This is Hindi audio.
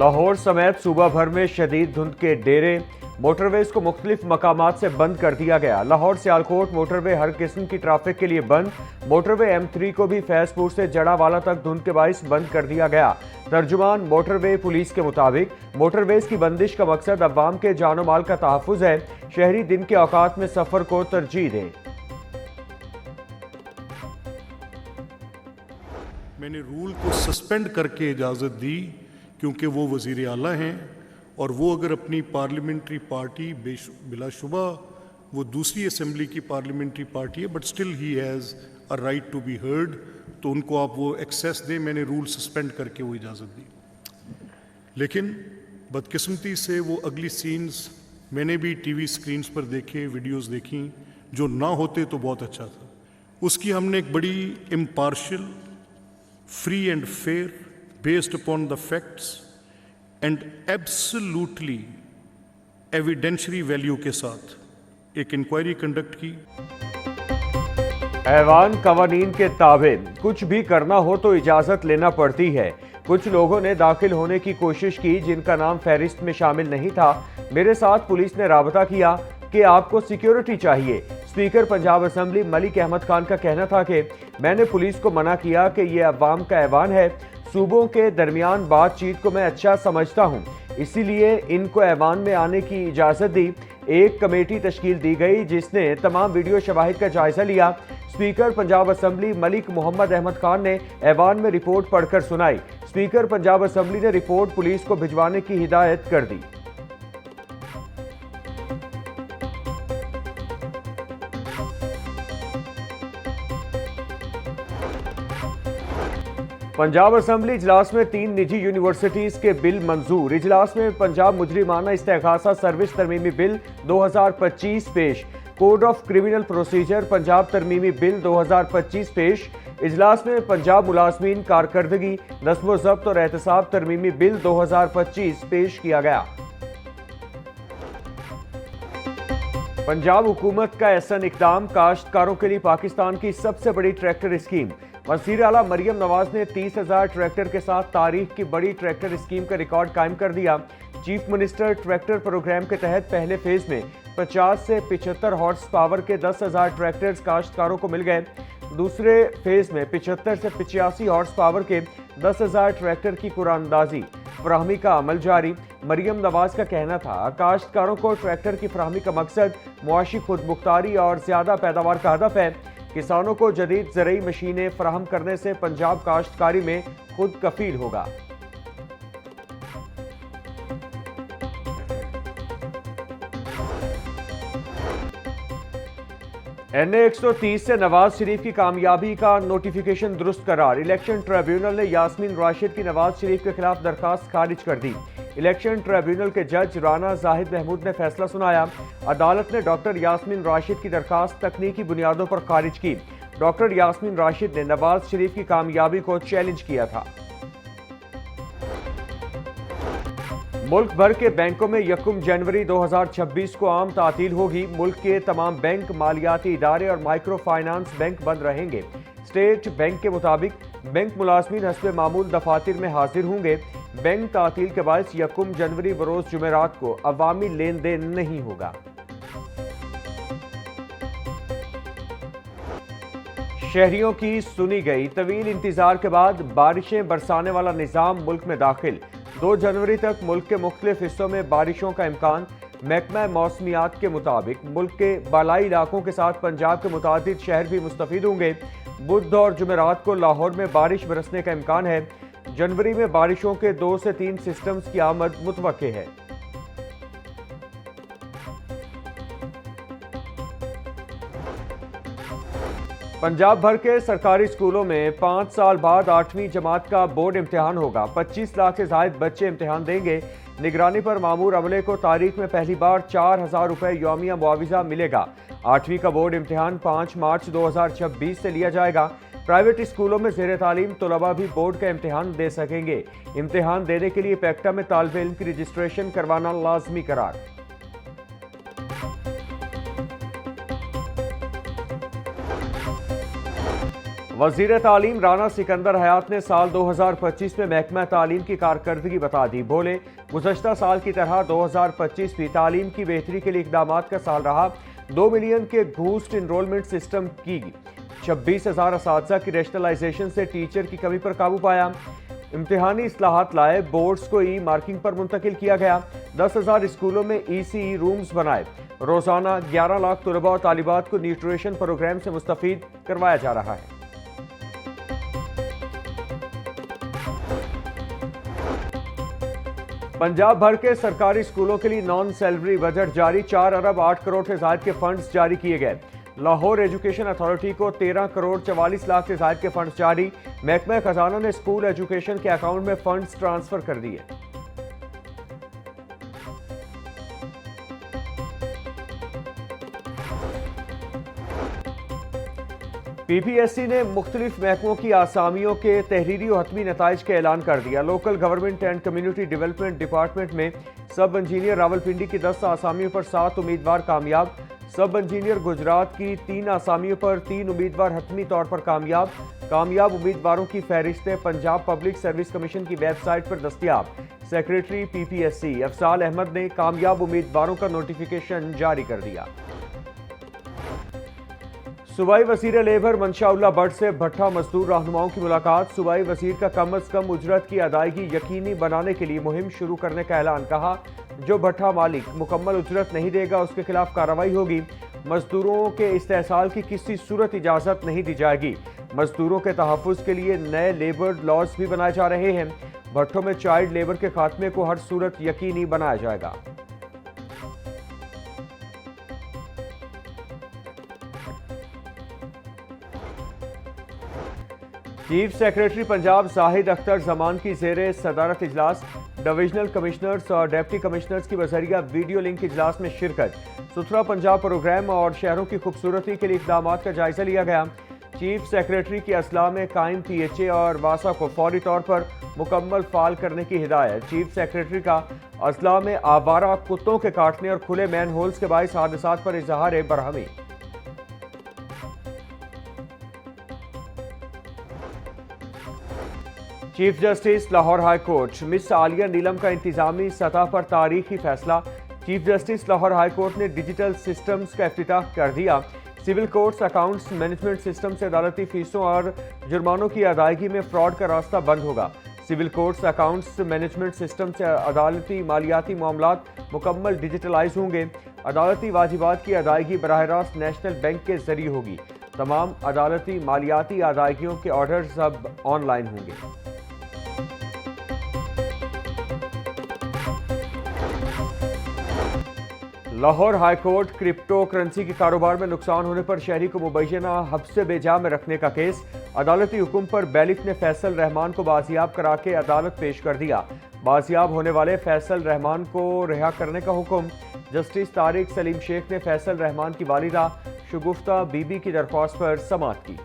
लाहौर समेत सूबा भर में शदीद धुंध के डेरे, मोटरवेज को मुख्तलिफ मकामात से बंद कर दिया गया। लाहौर सियालकोट मोटरवे हर किस्म की ट्रैफिक के लिए बंद। मोटरवे M3 को भी फैजपुर से जड़ावाला तक धुंध के बाइस बंद कर दिया गया। तर्जुमान मोटरवे पुलिस के मुताबिक मोटरवेज की बंदिश का मकसद अवाम के जानो माल का तहफ्फुज है। शहरी दिन के औकात में सफर को तरजीह दें। मैंने रूल को सस्पेंड करके इजाज़त दी क्योंकि वो वज़ीर आला हैं और वो अगर अपनी पार्लियामेंट्री पार्टी बिलाशुबा वो दूसरी असेंबली की पार्लियामेंट्री पार्टी है but still he has a right to be heard, तो उनको आप वो एक्सेस दें। मैंने रूल सस्पेंड करके वो इजाज़त दी। लेकिन बदकिस्मती से वो अगली सीन्स मैंने भी टीवी स्क्रीन्स पर देखे, वीडियोस देखी, जो ना होते तो बहुत अच्छा था। उसकी हमने एक बड़ी impartial, free and fair, based upon the facts and absolutely evidentiary value के साथ एक इंक्वायरी कंडक्ट की। ऐवान कवानीन के ताबे कुछ भी करना हो तो इजाजत लेना पड़ती है। कुछ लोगों ने दाखिल होने की कोशिश की जिनका नाम फहरिस्त में शामिल नहीं था। मेरे साथ पुलिस ने राबता किया कि आपको सिक्योरिटी चाहिए। स्पीकर पंजाब असेंबली मलिक अहमद खान का कहना था कि मैंने पुलिस को मना किया कि यह अवाम का ऐवान है। सूबों के दरमियान बातचीत को मैं अच्छा समझता हूं, इसीलिए इनको ऐवान में आने की इजाजत दी। एक कमेटी तश्कील दी गई जिसने तमाम वीडियो शवाहिद का जायजा लिया। स्पीकर पंजाब असेंबली मलिक मोहम्मद अहमद खान ने ऐवान में रिपोर्ट पढ़कर सुनाई। स्पीकर पंजाब असेंबली ने रिपोर्ट पुलिस को भिजवाने की हिदायत कर दी। पंजाब असेंबली इजलास में 3 निजी यूनिवर्सिटीज के बिल मंजूर। इजलास में पंजाब मुजरिमाना इस्तेगासा सर्विस तरमीमी बिल 2025 पेश। Code of criminal procedure Punjab तरमीमी बिल 2025 पेश। इजलास में पंजाब मुलाजमीन कारकर्दगी, नस्ब व ज़ब्त और एहतसाब तरमीमी बिल 2025 पेश किया गया। पंजाब हुकूमत का एहसन इकदाम, काश्तकारों के लिए पाकिस्तान की सबसे बड़ी ट्रैक्टर स्कीम। वज़ीर आला मरियम नवाज ने 30,000 ट्रैक्टर के साथ तारीख की बड़ी ट्रैक्टर स्कीम का रिकॉर्ड कायम कर दिया। चीफ मिनिस्टर ट्रैक्टर प्रोग्राम के तहत पहले फेज में 50 से 75 हॉर्स पावर के 10,000 ट्रैक्टर्स काश्तकारों को मिल गए। दूसरे फेज में 75 से 85 हॉर्स पावर के 10,000 ट्रैक्टर की कुरानंदाजी फराहमी का अमल जारी। मरियम नवाज का कहना था काश्तकारों को ट्रैक्टर की फराहमी का मकसद मुआशी खुद मुख्तारी और ज्यादा पैदावार का हदफ है। किसानों को जदीद ज़रई मशीनें फराहम करने से पंजाब काश्तकारी में खुद कफील होगा। NA 130 से नवाज शरीफ की कामयाबी का नोटिफिकेशन दुरुस्त करार। इलेक्शन ट्रिब्यूनल ने यास्मीन राशिद की नवाज शरीफ के खिलाफ दरखास्त खारिज कर दी। इलेक्शन ट्रिब्यूनल के जज राना जाहिद महमूद ने फैसला सुनाया। अदालत ने डॉक्टर यास्मीन राशिद की दरखास्त तकनीकी बुनियादों पर खारिज की। डॉक्टर यास्मीन राशिद ने नवाज शरीफ की कामयाबी को चैलेंज किया था। मुल्क भर के बैंकों में 1 जनवरी 2026 को आम तातील होगी। मुल्क के तमाम बैंक, मालियाती इदारे और माइक्रो फाइनेंस बैंक बंद रहेंगे। स्टेट बैंक के मुताबिक बैंक मुलाजमीन हस्बे मामूल दफातर में हाजिर होंगे। बैंक तातील के बायस 1 जनवरी बरोज जुमेरात को अवामी लेन देन नहीं होगा। शहरियों की सुनी गई तवील इंतजार के बाद बारिशें बरसाने वाला निजाम मुल्क में दाखिल। 2 जनवरी तक मुल्क के मुख्तलिफ हिस्सों में बारिशों का इम्कान। महकमा मौसमियात के मुताबिक मुल्क के बालाई इलाकों के साथ पंजाब के मुतादिद शहर भी मुस्तफीद होंगे। बुध और जुमेरात को लाहौर में बारिश बरसने का इम्कान है। जनवरी में बारिशों के 2 से 3 सिस्टम्स की आमद मुतवक्के है। पंजाब भर के सरकारी स्कूलों में 5 साल बाद 8वीं जमात का बोर्ड इम्तिहान होगा। 25 लाख से ज्यादा बच्चे इम्तिहान देंगे। निगरानी पर मामूर अमले को तारीख में पहली बार 4,000 रुपए यौमिया मुआविजा मिलेगा। 8वीं का बोर्ड इम्तिहान 5 मार्च 2026 से लिया जाएगा। प्राइवेट स्कूलों में ज़ेर तालीम तलबा भी बोर्ड का इम्तिहान दे सकेंगे। इम्तिहान देने के लिए पैक्टा में तालिब इल्म की रजिस्ट्रेशन करवाना लाजमी करार। वजीर तालीम राना सिकंदर हयात ने साल 2025 में महकमा तालीम की कारकर्दगी बता दी। बोले, गुज़श्ता साल की तरह 2025 भी तालीम की बेहतरी के लिए इक़दामात का साल रहा। 2 मिलियन के बूस्ट इनरोलमेंट सिस्टम की 26,000 असातिज़ा की रेशनलाइजेशन से टीचर की कमी पर काबू पाया। इम्तिहानी इस्लाहात लाए, बोर्ड्स को ई मार्किंग पर मुंतकिल किया गया। 10,000 स्कूलों में ECE रूम्स बनाए। रोजाना 11 लाख तलबा और तालिबात को न्यूट्रिशन प्रोग्राम से मुस्तफीद करवाया जा रहा है। पंजाब भर के सरकारी स्कूलों के लिए नॉन सैलरी बजट जारी। 4 अरब 8 करोड़ से ज्यादा के फंड्स जारी किए गए। लाहौर एजुकेशन अथॉरिटी को 13 करोड़ 44 लाख से ज्यादा के फंड्स जारी। महकमा खजाना ने स्कूल एजुकेशन के अकाउंट में फंड्स ट्रांसफर कर दिए। PPSC ने मुख्तलिफ महकमों की आसामियों के तहरीरी और हतमी नताइज का ऐलान कर दिया। Local government and community development department में सब इंजीनियर रावलपिंडी की 10 आसामियों पर 7 उम्मीदवार कामयाब। सब इंजीनियर गुजरात की 3 आसामियों पर 3 उम्मीदवार हतमी तौर पर कामयाब। कामयाब उम्मीदवारों की फहरिस्तें पंजाब पब्लिक सर्विस कमीशन की वेबसाइट पर दस्तियाब। सेक्रेटरी PPSC अफजाल अहमद ने कामयाब उम्मीदवारों का नोटिफिकेशन जारी कर दिया। सूबाई वज़ीर लेबर मंशाउल्लाह भट्ट से भट्ठा मजदूर रहनुमाओं की मुलाकात। सूबाई वज़ीर का कम अज कम उजरत की अदायगी यकीनी बनाने के लिए मुहिम शुरू करने का ऐलान। कहा, जो भट्ठा मालिक मुकम्मल उजरत नहीं देगा उसके खिलाफ कार्रवाई होगी। मजदूरों के इस्तेहसाल की किसी सूरत इजाज़त नहीं दी जाएगी। मजदूरों के तहफ़्फ़ुज़ के लिए नए लेबर लॉज भी बनाए जा रहे हैं। भट्ठों में चाइल्ड लेबर के खात्मे को हर सूरत यकीनी बनाया जाएगा। चीफ सेक्रेटरी पंजाब जाहिद अख्तर जमान की ज़ेरे सदारत इजलास। डिविजनल कमिश्नर्स और डिप्टी कमिश्नर्स की वज़रिया वीडियो लिंक इजलास में शिरकत। सुथरा पंजाब प्रोग्राम और शहरों की खूबसूरती के लिए इक़दामात का जायजा लिया गया। चीफ सेक्रेटरी की असला में कायम PHA और वासा को फौरी तौर पर मुकम्मल फाल करने की हिदायत। चीफ सेक्रेटरी का असला में आवारा कुत्तों के काटने और खुले मैन होल्स के बाइस हादसात पर इजहार बरहमी। Chief justice Lahore high court miss Aliya Neelam का इंतजामी सतह पर तारीखी फैसला। Chief justice Lahore high court ने डिजिटल सिस्टम्स का इफ्तिताह कर दिया। Civil courts accounts management system से अदालती फीसों और जुर्मानों की अदायगी में फ्रॉड का रास्ता बंद होगा। Civil courts accounts management system से अदालती मालियाती मामलात मुकम्मल डिजिटलाइज होंगे। अदालती वाजिबात की अदायगी बराह रास्त नेशनल बैंक के जरिए होगी। तमाम अदालती मालियाती अदायगियों के ऑर्डर्स अब ऑनलाइन होंगे। Lahore high court crypto currency के कारोबार में नुकसान होने पर शहरी को मुबैना हब्से बेजा में रखने का केस। अदालती हुक्म पर बैलिफ ने फैसल रहमान को बाजियाब करा के अदालत पेश कर दिया। बाजियाब होने वाले फैसल रहमान को रिहा करने का हुक्म। जस्टिस तारिक सलीम शेख ने फैसल रहमान की वालिदा शगुफ्ता बीबी की दरख्वास्त पर समाअत की।